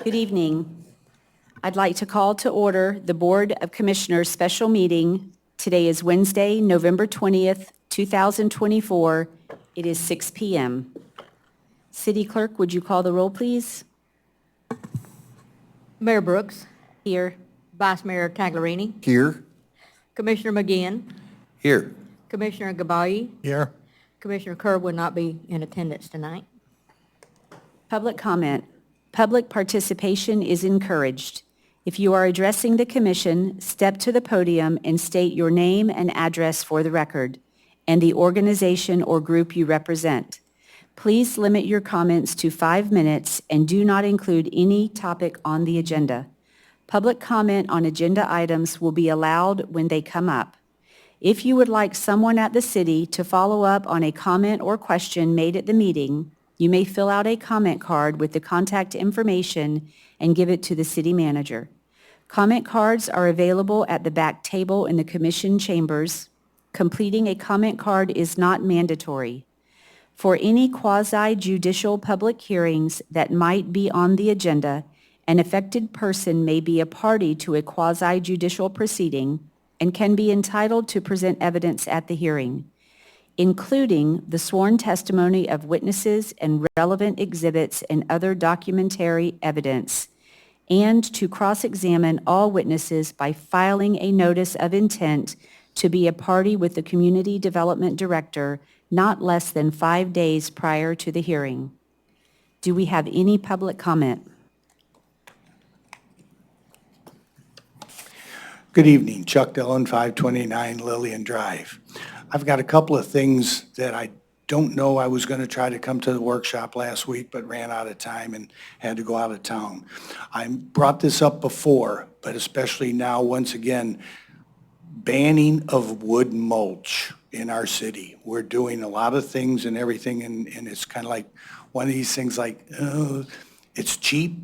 Good evening. I'd like to call to order the Board of Commissioners special meeting. Today is Wednesday, November 20th, 2024. It is 6 p.m. City Clerk, would you call the roll, please? Mayor Brooks, Here. Vice Mayor Taglerini, Here. Commissioner McGinn, Here. Commissioner Gabai, Here. Commissioner Kerr would not be in attendance tonight. Public comment. Public participation is encouraged. If you are addressing the commission, step to the podium and state your name and address for the record, and the organization or group you represent. Please limit your comments to 5 minutes and do not include any topic on the agenda. Public comment on agenda items will be allowed when they come up. If you would like someone at the city to follow up on a comment or question made at the meeting, you may fill out a comment card with the contact information and give it to the city manager. Comment cards are available at the back table in the commission chambers. Completing a comment card is not mandatory. For any quasi-judicial public hearings that might be on the agenda, an affected person may be a party to a quasi-judicial proceeding and can be entitled to present evidence at the hearing, including the sworn testimony of witnesses and relevant exhibits and other documentary evidence, and to cross-examine all witnesses by filing a notice of intent to be a party with the Community Development Director not less than 5 days prior to the hearing. Do we have any public comment? Good evening, Chuck Dillon, 529 Lillian Drive. I've got a couple of things that I don't know. I was going to try to come to the workshop last week, but ran out of time and had to go out of town. I brought this up before, but especially now, once again, banning of wood mulch in our city. We're doing a lot of things and everything, and it's kind of like one of these things like, it's cheap,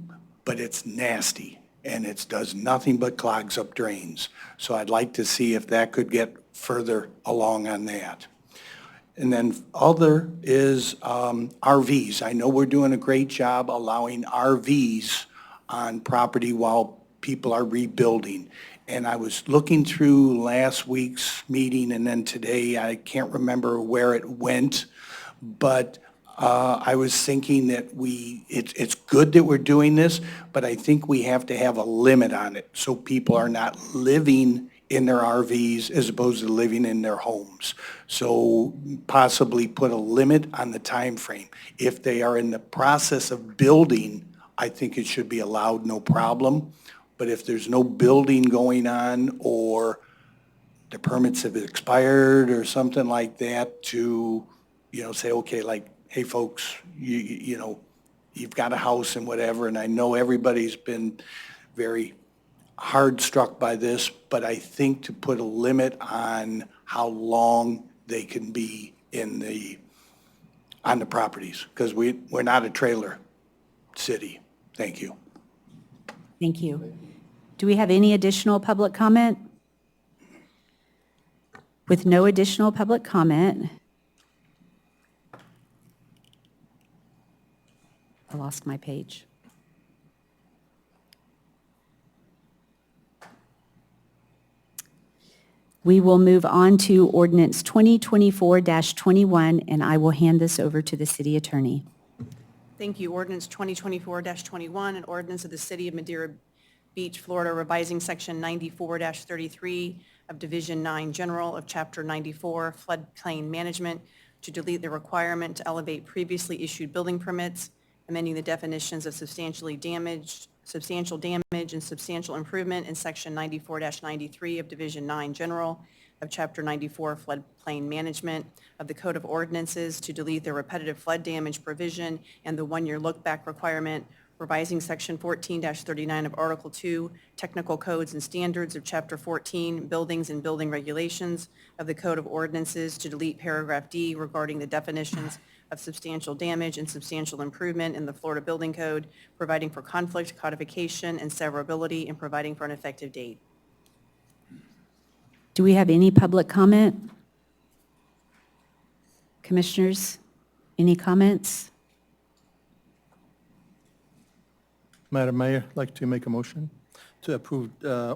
but it's nasty, and it does nothing but clogs up drains. So I'd like to see if that could get further along on that. And then other is RVs. I know we're doing a great job allowing RVs on property while people are rebuilding. And I was looking through last week's meeting and then today, I can't remember where it went, but I was thinking that it's good that we're doing this, but I think we have to have a limit on it so people are not living in their RVs as opposed to living in their homes. So possibly put a limit on the time frame. If they are in the process of building, I think it should be allowed, no problem. But if there's no building going on or the permits have expired or something like that to, say, okay, like, hey, folks, you've got a house and whatever, and I know everybody's been very hard struck by this, but I think to put a limit on how long they can be on the properties, because we're not a trailer city. Thank you. Thank you. Do we have any additional public comment? With no additional public comment, I lost my page. We will move on to ordinance 2024-21, and I will hand this over to the city attorney. Thank you. Ordinance 2024-21, an ordinance of the City of Madeira Beach, Florida, revising Section 94-33 of Division 9 General of Chapter 94 Floodplain Management to delete the requirement to elevate previously issued building permits, amending the definitions of substantial damage, and substantial improvement in Section 94-93 of Division 9 General of Chapter 94 Floodplain Management of the Code of Ordinances to delete the repetitive flood damage provision and the one-year look-back requirement, revising Section 14-39 of Article 2 Technical Codes and Standards of Chapter 14 Buildings and Building Regulations of the Code of Ordinances to delete paragraph D regarding the definitions of substantial damage and substantial improvement in the Florida Building Code, providing for conflict, codification, and severability, and providing for an effective date. Do we have any public comment? Commissioners, any comments? Madam Mayor, I'd like to make a motion to approve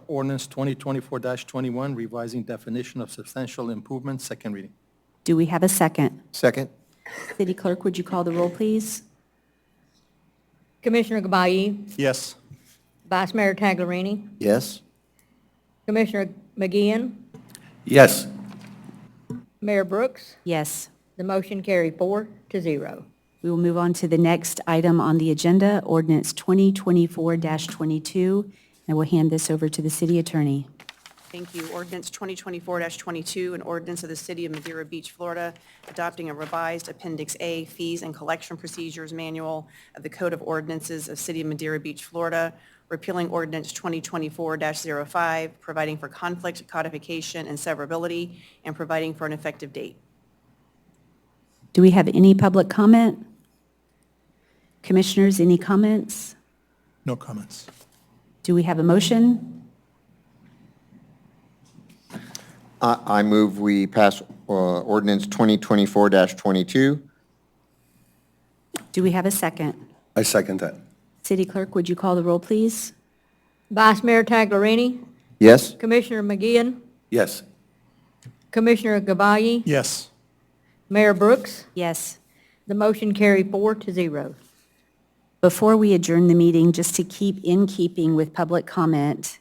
ordinance 2024-21, revising definition of substantial improvement, second reading. Do we have a second? Second. City Clerk, would you call the roll, please? Commissioner Gabai, Yes. Vice Mayor Taglerini, Yes. Commissioner McGeehan, Yes. Mayor Brooks. Yes. The motion carried 4-0. We will move on to the next item on the agenda, ordinance 2024-22. I will hand this over to the city attorney. Thank you. Ordinance 2024-22, an ordinance of the City of Madeira Beach, Florida, adopting a revised Appendix A Fees and Collection Procedures Manual of the Code of Ordinances of City of Madeira Beach, Florida, repealing Ordinance 2024-05, providing for conflict, codification, and severability, and providing for an effective date. Do we have any public comment? Commissioners, any comments? No comments. Do we have a motion? I move we pass ordinance 2024-22. Do we have a second? I second that. City Clerk, would you call the roll, please? Vice Mayor Taglerini, Yes. Commissioner McGeehan, Yes. Commissioner Gabai, Yes. Mayor Brooks. Yes. The motion carried 4-0. Before we adjourn the meeting, just to keep in keeping with public comment,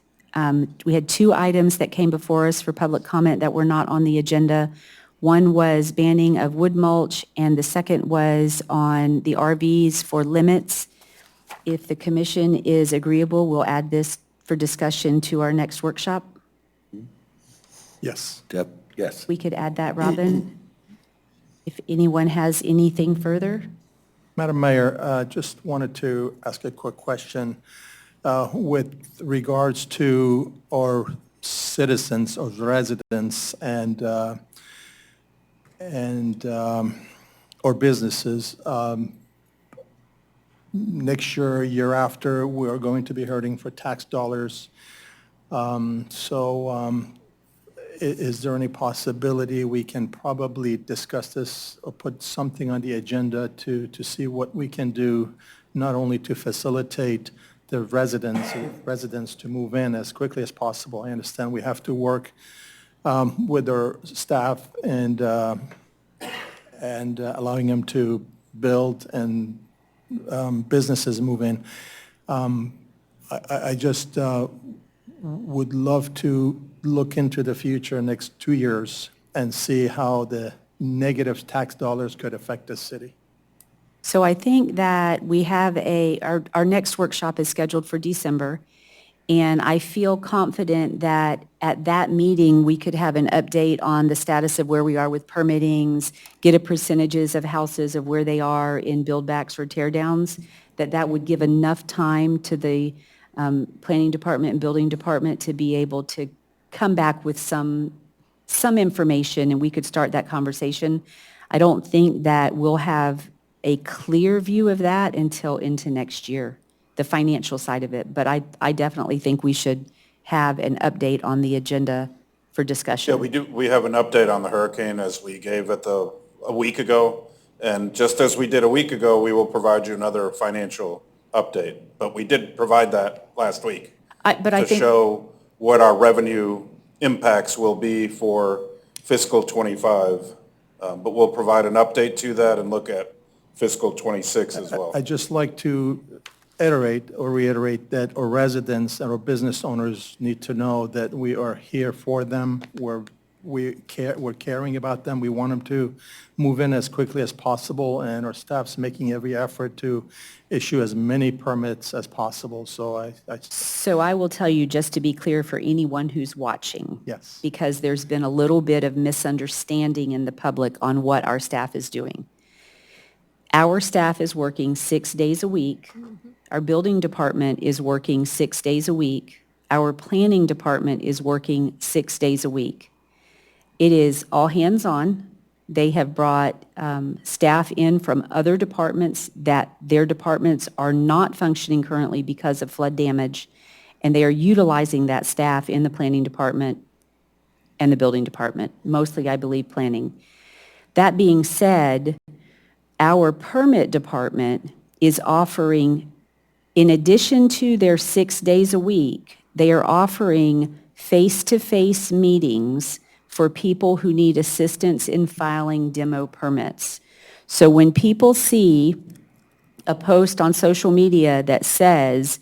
we had two items that came before us for public comment that were not on the agenda. One was banning of wood mulch, and the second was on the RVs for limits. If the commission is agreeable, we'll add this for discussion to our next workshop. Yes. Yep. Yes. We could add that, Robin. If anyone has anything further. Madam Mayor, just wanted to ask a quick question with regards to our citizens or residents and or businesses. Next year after, we are going to be hurting for tax dollars. Is there any possibility we can probably discuss this or put something on the agenda to see what we can do, not only to facilitate the residents to move in as quickly as possible? I understand we have to work with our staff and allowing them to build and businesses move in. I just would love to look into the future next 2 years and see how the negative tax dollars could affect the city. So I think that we have our next workshop is scheduled for December, and I feel confident that at that meeting, we could have an update on the status of where we are with permittings, get a percentages of houses of where they are in buildbacks or tear downs, that would give enough time to the planning department and building department to be able to come back with some information, and we could start that conversation. I don't think that we'll have a clear view of that until into next year, the financial side of it. But I definitely think we should have an update on the agenda for discussion. Yeah, we do. We have an update on the hurricane as we gave it a week ago. And just as we did a week ago, we will provide you another financial update. But we did provide that last week to show what our revenue impacts will be for fiscal '25. But we'll provide an update to that and look at fiscal '26 as well. I'd just like to reiterate that our residents and our business owners need to know that we are here for them. We're caring about them. We want them to move in as quickly as possible, and our staff's making every effort to issue as many permits as possible. So So I will tell you, just to be clear for anyone who's watching. Yes. Because there's been a little bit of misunderstanding in the public on what our staff is doing. Our staff is working 6 days a week. Our building department is working 6 days a week. Our planning department is working 6 days a week. It is all hands on. They have brought staff in from other departments that their departments are not functioning currently because of flood damage, and they are utilizing that staff in the planning department and the building department, mostly, I believe, planning. That being said, our permit department is offering In addition to their 6 days a week, they are offering face-to-face meetings for people who need assistance in filing demo permits. So when people see a post on social media that says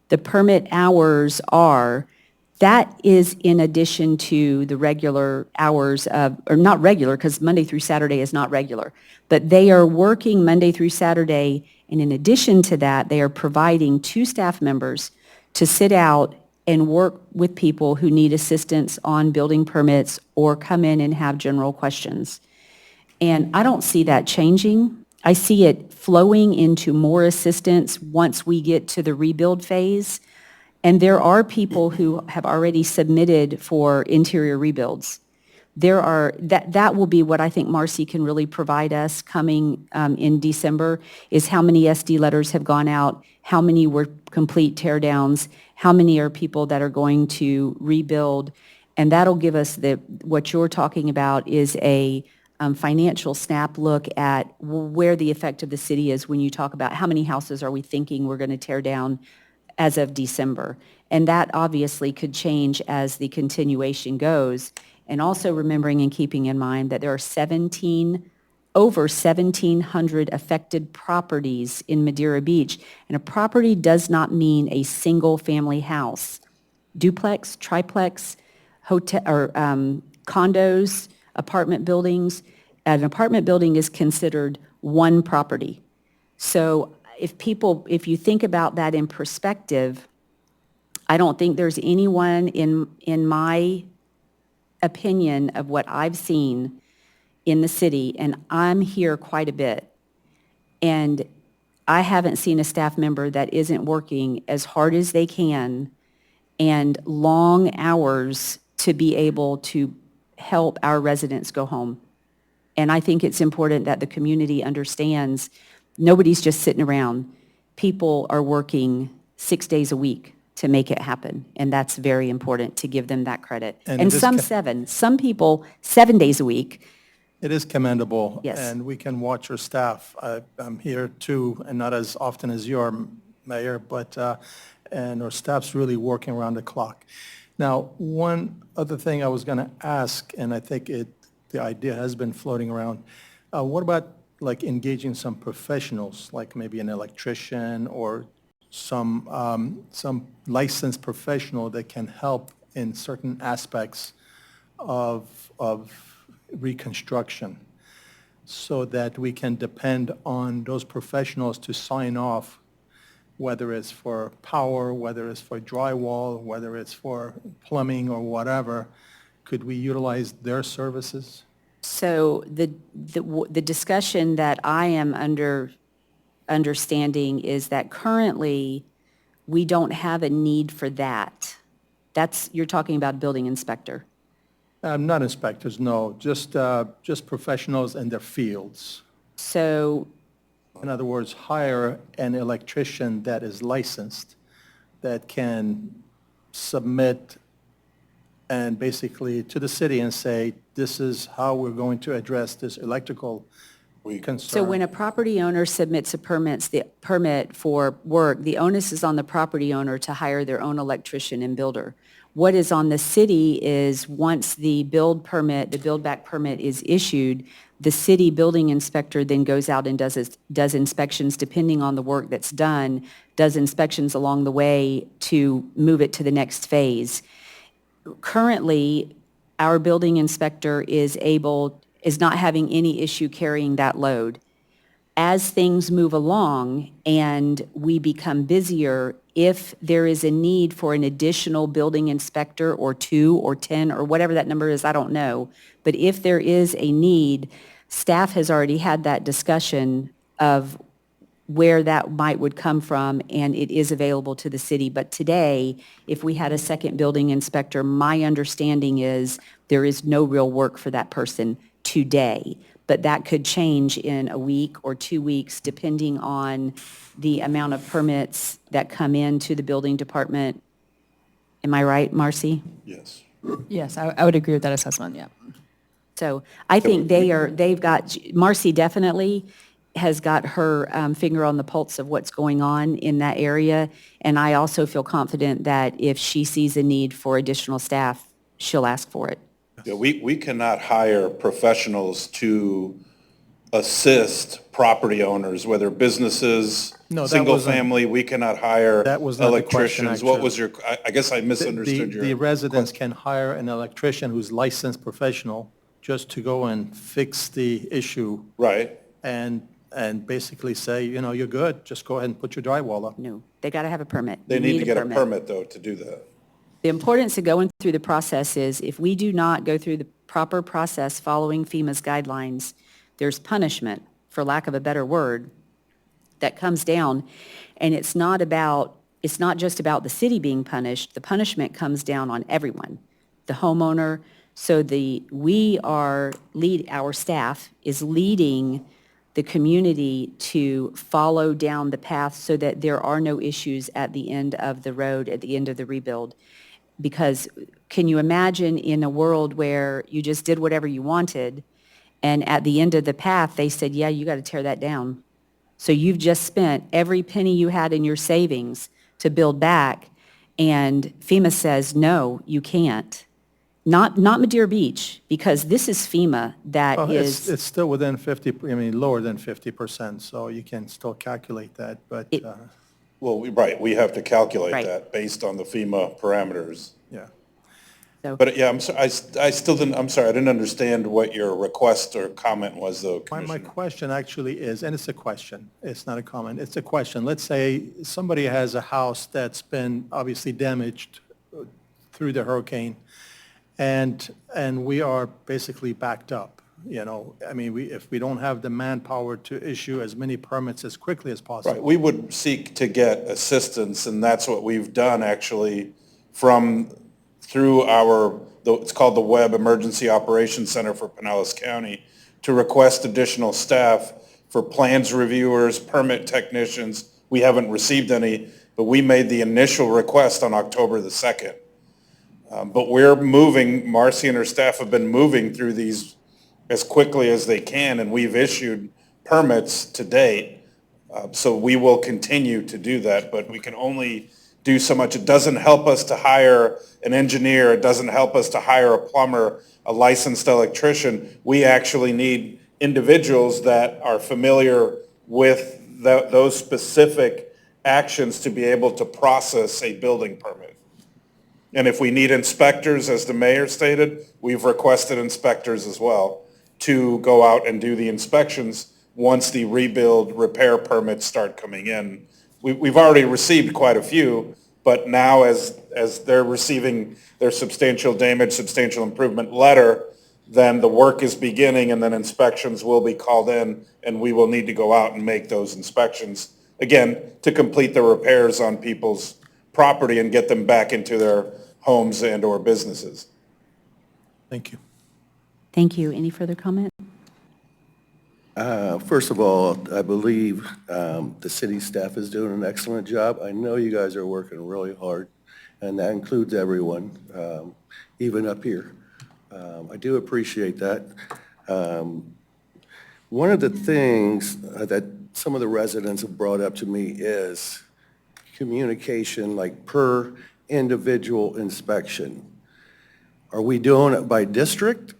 the permit hours are, that is in addition to the regular hours of, or not regular, because Monday through Saturday is not regular, but they are working Monday through Saturday, and in addition to that, they are providing 2 staff members to sit out and work with people who need assistance on building permits or come in and have general questions. And I don't see that changing. I see it flowing into more assistance once we get to the rebuild phase. And there are people who have already submitted for interior rebuilds. That will be what I think Marcy can really provide us coming in December, is how many SD letters have gone out, how many were complete teardowns, how many are people that are going to rebuild. And that'll give us what you're talking about is a financial snap look at where the effect of the city is when you talk about how many houses are we thinking we're going to tear down as of December. And that obviously could change as the continuation goes. And also remembering and keeping in mind that there are over 1,700 affected properties in Madeira Beach. And a property does not mean a single-family house. Duplex, triplex, hotel, or condos, apartment buildings. An apartment building is considered one property. So if you think about that in perspective, I don't think there's anyone in my opinion of what I've seen in the city, and I'm here quite a bit, and I haven't seen a staff member that isn't working as hard as they can and long hours to be able to help our residents go home. And I think it's important that the community understands nobody's just sitting around. People are working 6 days a week to make it happen, and that's very important to give them that credit. And And it is some ca- 7, some people 7 days a week. It is commendable. Yes. And we can watch your staff. I'm here too, and not as often as you are, Mayor, but, and our staff's really working around the clock. Now, one other thing I was going to ask, and I think the idea has been floating around, what about like engaging some professionals, like maybe an electrician or some licensed professional that can help in certain aspects of reconstruction, so that we can depend on those professionals to sign off, whether it's for power, whether it's for drywall, whether it's for plumbing or whatever. Could we utilize their services? So the discussion that I am understanding is that currently, we don't have a need for that. You're talking about building inspector. Not inspectors, no, just professionals in their fields. So, In other words, hire an electrician that is licensed, that can submit and basically to the city and say, this is how we're going to address this electrical concern. so when a property owner submits the permit for work, the onus is on the property owner to hire their own electrician and builder. What is on the city is once the build back permit is issued, the city building inspector then goes out and does inspections depending on the work that's done, does inspections along the way to move it to the next phase. Currently, our building inspector is not having any issue carrying that load. As things move along and we become busier, if there is a need for an additional building inspector or 2 or 10 or whatever that number is, I don't know. But if there is a need, staff has already had that discussion of where that would come from, and it is available to the city. But today, if we had a second building inspector, my understanding is there is no real work for that person today. But that could change in a week or 2 weeks, depending on the amount of permits that come into the building department. Am I right, Marcy? Yes. Yes, I would agree with that assessment, yeah. So I think they've got, Marcy definitely, has got her finger on the pulse of what's going on in that area, and I also feel confident that if she sees a need for additional staff, she'll ask for it. Yeah, we cannot hire professionals to assist property owners, whether businesses, No, that single wasn't- family, we cannot hire That was not the question, electricians. What actually. was your, I guess I misunderstood The your. residents can hire an electrician who's licensed professional just to go and fix the issue Right. and basically say, you know, you're good, just go ahead and put your drywall up. No, they got to have a permit. They You need to get a permit, though, to do that. The importance of going through the process is if we do not go through the proper process following FEMA's guidelines, there's punishment, for lack of a better word, that comes down. And it's not just about the city being punished. The punishment comes down on everyone, the homeowner. So our staff is leading the community to follow down the path so that there are no issues at the end of the road, at the end of the rebuild. Because can you imagine in a world where you just did whatever you wanted, and at the end of the path, they said, yeah, you got to tear that down. So you've just spent every penny you had in your savings to build back, and FEMA says, no, you can't. Not Madeira Beach, because this is FEMA that Well, is. it's still within 50, I mean, lower than 50%, so you can still calculate that, but, It- Well, right, we have to calculate Right. that based on the FEMA parameters. yeah. So- But, yeah, I'm sorry, I still didn't, I'm sorry, I didn't understand what your request or comment was, though, My Commissioner. question actually is, and it's a question, it's not a comment, it's a question. Let's say somebody has a house that's been obviously damaged through the hurricane, and we are basically backed up, you know? I mean, if we don't have the manpower to issue as many permits as quickly as Right, possible. we would seek to get assistance, and that's what we've done, actually, through it's called the Webb Emergency Operations Center for Pinellas County, to request additional staff for plans reviewers, permit technicians. We haven't received any, but we made the initial request on October the 2nd. But we're moving, Marcy and her staff have been moving through these as quickly as they can, and we've issued permits to date. So we will continue to do that, but we can only do so much. It doesn't help us to hire an engineer. It doesn't help us to hire a plumber, a licensed electrician. We actually need individuals that are familiar with those specific actions to be able to process a building permit. And if we need inspectors, as the mayor stated, we've requested inspectors as well to go out and do the inspections once the rebuild repair permits start coming in. We've already received quite a few, but now as they're receiving their substantial damage, substantial improvement letter, then the work is beginning, and then inspections will be called in, and we will need to go out and make those inspections, again, to complete the repairs on people's property and get them back into their homes and/or businesses. Thank you. Thank you. Any further comment? First of all, I believe the city staff is doing an excellent job. I know you guys are working really hard, and that includes everyone, even up here. I do appreciate that. One of the things that some of the residents have brought up to me is communication, like per individual inspection. Are we doing it by district?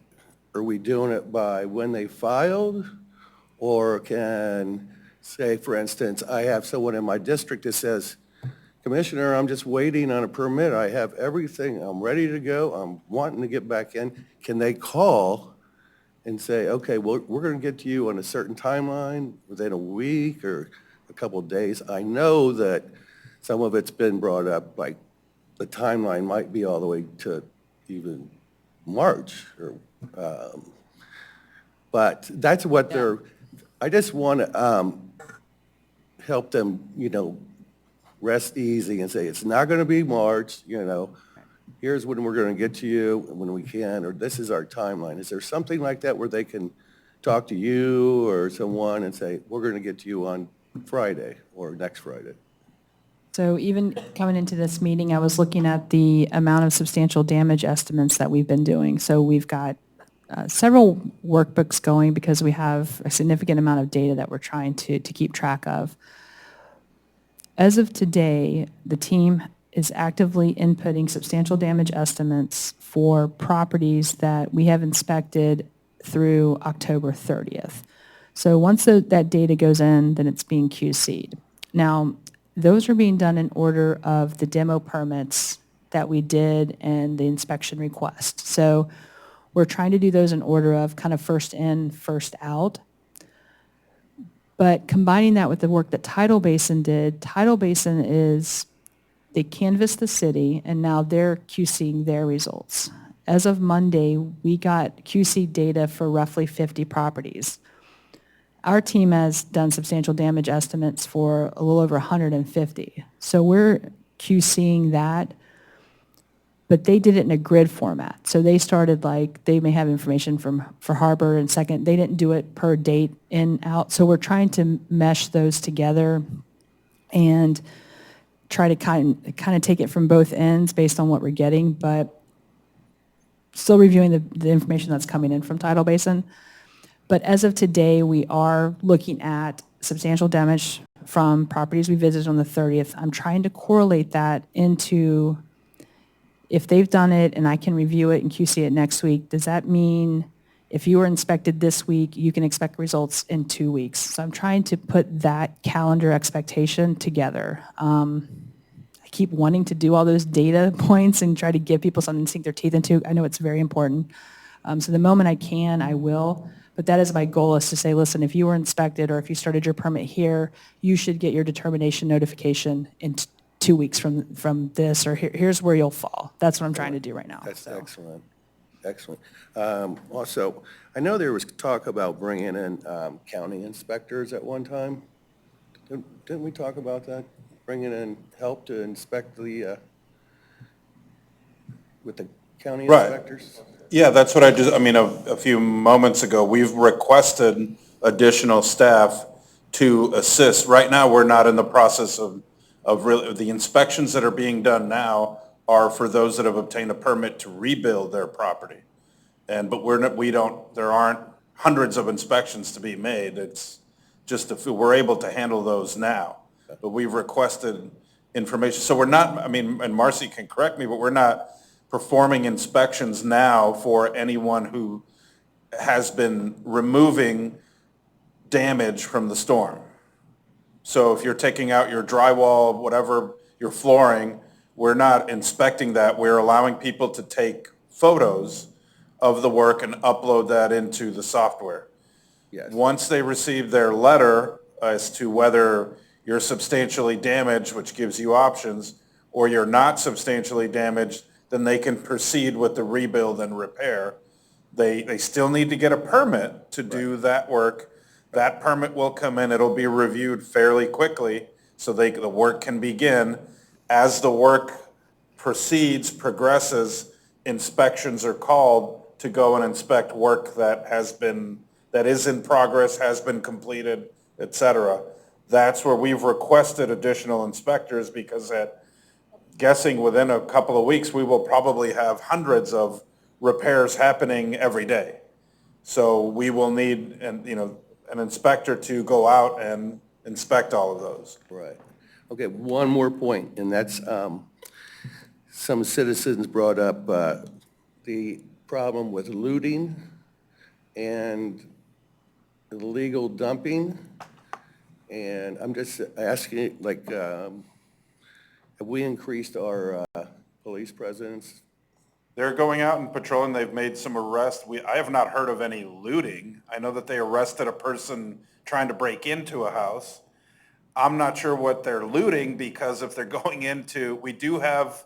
Are we doing it by when they filed? Or can, say, for instance, I have someone in my district that says, Commissioner, I'm just waiting on a permit. I have everything. I'm ready to go. I'm wanting to get back in. Can they call and say, okay, well, we're going to get to you on a certain timeline within a week or a couple of days? I know that some of it's been brought up, like the timeline might be all the way to even March, or, but that's what they're, I just want to help them, you know, rest easy and say, it's not going to be March, you know, here's when we're going to get to you, when we can, or this is our timeline. Is there something like that where they can talk to you or someone and say, we're going to get to you on Friday or next Friday? So even coming into this meeting, I was looking at the amount of substantial damage estimates that we've been doing. So we've got several workbooks going because we have a significant amount of data that we're trying to keep track of. As of today, the team is actively inputting substantial damage estimates for properties that we have inspected through October 30th. So once that data goes in, then it's being QC'd. Now, those are being done in order of the demo permits that we did and the inspection request. So we're trying to do those in order of kind of first in, first out. But combining that with the work that Tidal Basin did, Tidal Basin they canvassed the city, and now they're QCing their results. As of Monday, we got QC data for roughly 50 properties. Our team has done substantial damage estimates for a little over 150. So we're QCing that, but they did it in a grid format. So they started they may have information for Harbor and Second. They didn't do it per date in, out. So we're trying to mesh those together and try to kind of take it from both ends based on what we're getting, but still reviewing the information that's coming in from Tidal Basin. But as of today, we are looking at substantial damage from properties we visited on the 30th. I'm trying to correlate that into if they've done it and I can review it and QC it next week, does that mean if you were inspected this week, you can expect results in 2 weeks? So I'm trying to put that calendar expectation together. I keep wanting to do all those data points and try to give people something to sink their teeth into. I know it's very important. So the moment I can, I will. But that is my goal, is to say, listen, if you were inspected or if you started your permit here, you should get your determination notification in 2 weeks from this, or here's where you'll fall. That's what I'm trying to do right now. That's so. excellent. Excellent. Also, I know there was talk about bringing in county inspectors at one time. Didn't we talk about that? Bringing in help to inspect with the county Right. inspectors? Yeah, that's what a few moments ago, we've requested additional staff to assist. Right now, we're not in the process of really, the inspections that are being done now are for those that have obtained a permit to rebuild their property. But there aren't hundreds of inspections to be made. It's just we're able to handle those now. But we've requested information. So we're not, and Marcy can correct me, but we're not performing inspections now for anyone who has been removing damage from the storm. So if you're taking out your drywall, whatever, your flooring, we're not inspecting that. We're allowing people to take photos of the work and upload that into the software. Yes. Once they receive their letter as to whether you're substantially damaged, which gives you options, or you're not substantially damaged, then they can proceed with the rebuild and repair. They still need to get a permit to do that work. That permit will come in, it'll be reviewed fairly quickly, so the work can begin. As the work progresses, inspections are called to go and inspect work that is in progress, has been completed, et cetera. That's where we've requested additional inspectors, because guessing within a couple of weeks, we will probably have hundreds of repairs happening every day. So we will need an inspector to go out and inspect all of those. Right. Okay, one more point, and that's some citizens brought up the problem with looting and illegal dumping. And I'm just asking, have we increased our police presence? They're going out and patrolling. They've made some arrests. I have not heard of any looting. I know that they arrested a person trying to break into a house. I'm not sure what they're looting, because if they're going into, we do have,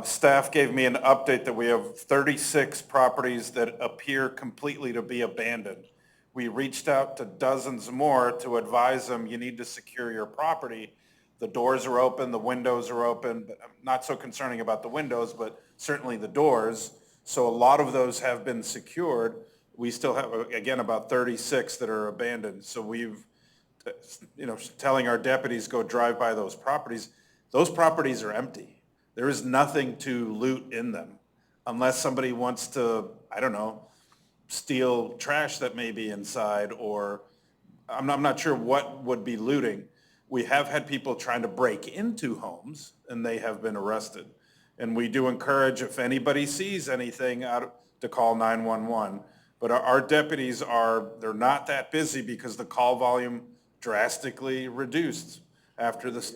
staff gave me an update that we have 36 properties that appear completely to be abandoned. We reached out to dozens more to advise them, you need to secure your property. The doors are open, the windows are open, but I'm not so concerning about the windows, but certainly the doors. So a lot of those have been secured. We still have, again, about 36 that are abandoned. So we've, telling our deputies, go drive by those properties. Those properties are empty. There is nothing to loot in them, unless somebody wants to, steal trash that may be inside, or I'm not sure what would be looting. We have had people trying to break into homes, and they have been arrested. And we do encourage, if anybody sees anything, to call 911. But our deputies they're not that busy because the call volume drastically reduced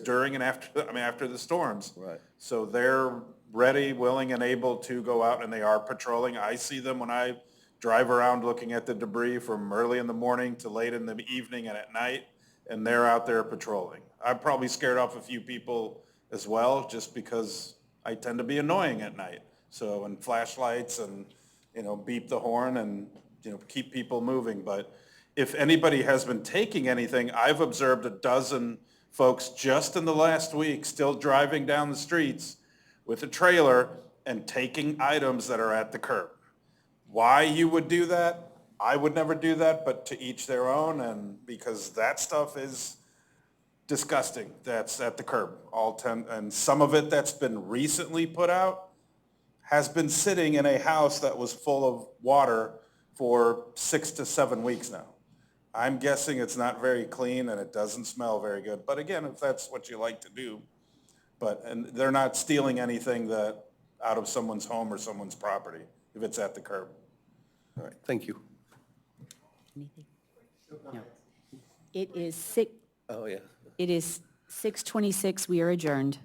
during and after the storms. Right. So they're ready, willing, and able to go out, and they are patrolling. I see them when I drive around looking at the debris from early in the morning to late in the evening and at night, and they're out there patrolling. I've probably scared off a few people as well, just because I tend to be annoying at night. So, and flashlights and, beep the horn and, keep people moving. But if anybody has been taking anything, I've observed a dozen folks just in the last week still driving down the streets with a trailer and taking items that are at the curb. Why you would do that, I would never do that, but to each their own, and because that stuff is disgusting. That's at the curb, and some of it that's been recently put out has been sitting in a house that was full of water for 6 to 7 weeks now. I'm guessing it's not very clean and it doesn't smell very good. But again, if that's what you like to do, and they're not stealing anything out of someone's home or someone's property if it's at the curb. All right, thank you. Anything? No. It is 6:26. Oh, yeah. We are adjourned.